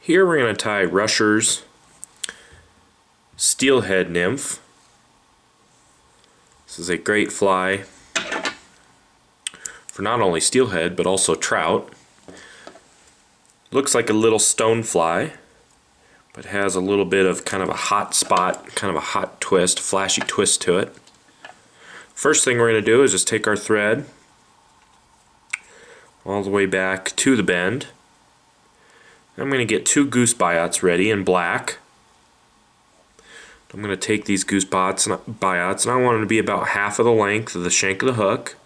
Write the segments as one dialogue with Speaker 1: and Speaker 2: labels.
Speaker 1: Here we're going to tie Rusher's Steelhead Nymph. This is a great fly for not only steelhead but also trout. Looks like a little stone fly, but has a little bit of kind of a hot spot, kind of a hot twist, flashy twist to it. First thing we're going to do is just take our thread all the way back to the bend. I'm going to get 2 goose biots ready in black. I'm going to take these goose biots and I want them to be about half of the length of the shank of the hook.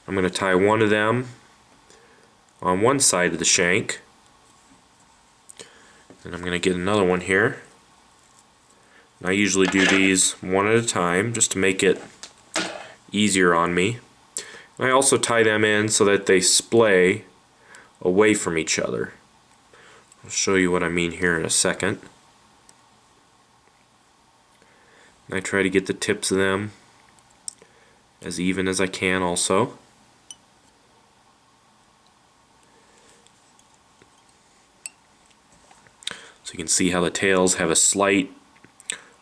Speaker 1: I'm going to tie one of them on one side of the shank, and I'm going to get another one here. And I usually do these one at a time just to make it easier on me. And I also tie them in so that they splay away from each other. I'll show you what I mean here in a second. And I try to get the tips of them as even as I can also. So you can see how the tails have a slight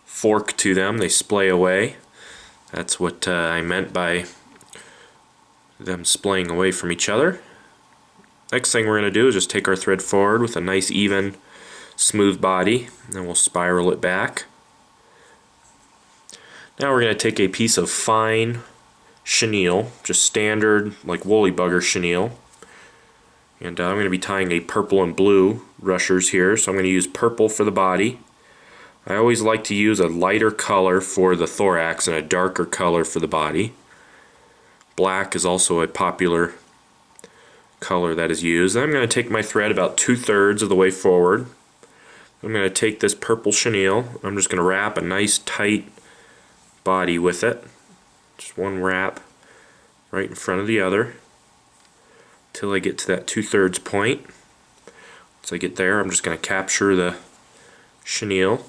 Speaker 1: fork to them. They splay away. That's what I meant by them splaying away from each other. Next thing we're going to do is just take our thread forward with a nice even smooth body, and then we'll spiral it back. Now we're going to take a piece of fine chenille, just standard like woolly bugger chenille, and I'm going to be tying a purple and blue rushers here, so I'm going to use purple for the body. I always like to use a lighter color for the thorax and a darker color for the body. Black is also a popular color that is used. I'm going to take my thread about 2/3 of the way forward. I'm going to take this purple chenille. I'm just going to wrap a nice tight body with it. Just one wrap right in front of the other till I get to that 2/3 point. Once I get there, I'm just going to capture the chenille,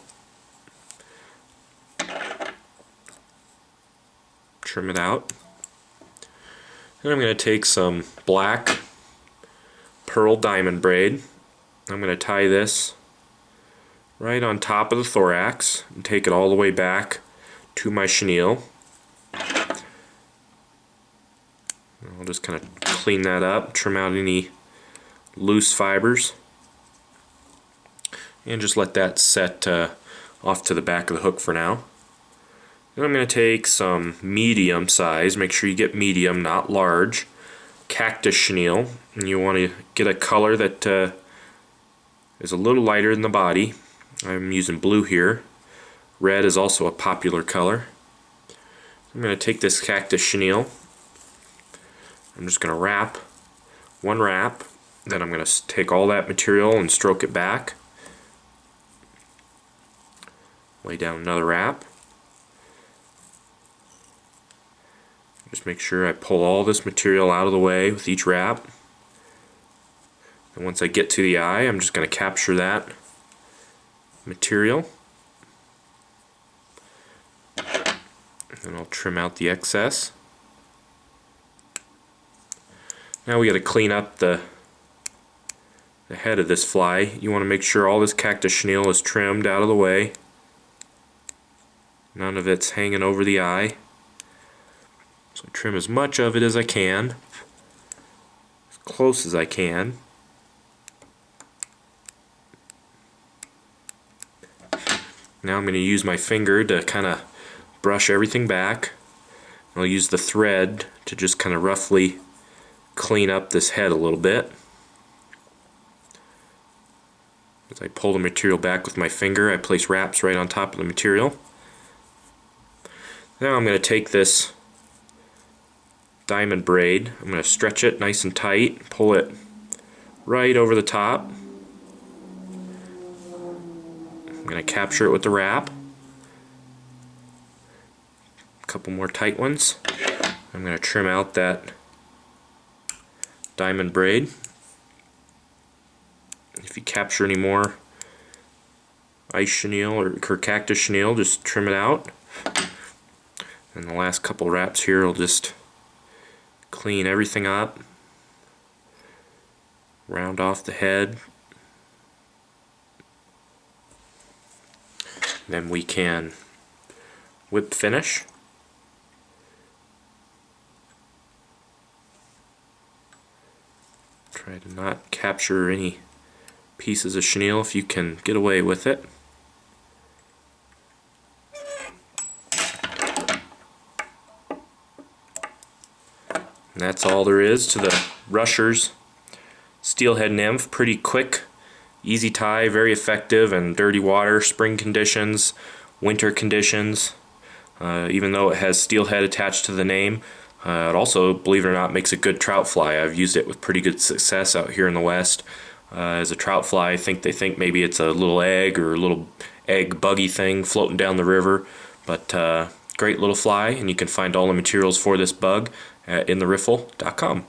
Speaker 1: trim it out. Then I'm going to take some black pearl diamond braid. I'm going to tie this right on top of the thorax and take it all the way back to my chenille. I'll just kind of clean that up, trim out any loose fibers, and just let that set off to the back of the hook for now. Then I'm going to take some medium size, make sure you get medium, not large, cactus chenille, and you want to get a color that is a little lighter than the body. I'm using blue here. Red is also a popular color. I'm going to take this cactus chenille. I'm just going to wrap one wrap, then I'm going to take all that material and stroke it back. Lay down another wrap. Just make sure I pull all this material out of the way with each wrap. And once I get to the eye, I'm just going to capture that material. And I'll trim out the excess. Now we got to clean up the head of this fly. You want to make sure all this cactus chenille is trimmed out of the way. None of it's hanging over the eye. So trim as much of it as I can, as close as I can. Now I'm going to use my finger to kind of brush everything back. I'll use the thread to just kind of roughly clean up this head a little bit. As I pull the material back with my finger, I place wraps right on top of the material. Now I'm going to take this diamond braid, I'm going to stretch it nice and tight, pull it right over the top. I'm going to capture it with the wrap. A couple more tight ones. I'm going to trim out that diamond braid. If you capture any more ice chenille or cactus chenille, just trim it out. And the last couple wraps here will just clean everything up, round off the head, Then we can whip finish. Try to not capture any pieces of chenille if you can get away with it. And that's all there is to the Rushers Steelhead Nymph. Pretty quick, easy tie, very effective in dirty water, spring conditions, winter conditions. Even though it has steelhead attached to the name, it also, believe it or not, makes a good trout fly. I've used it with pretty good success out here in the West. As a trout fly, they think maybe it's a little egg or a little egg buggy thing floating down the river, but great little fly, and you can find all the materials for this bug at intheriffle.com.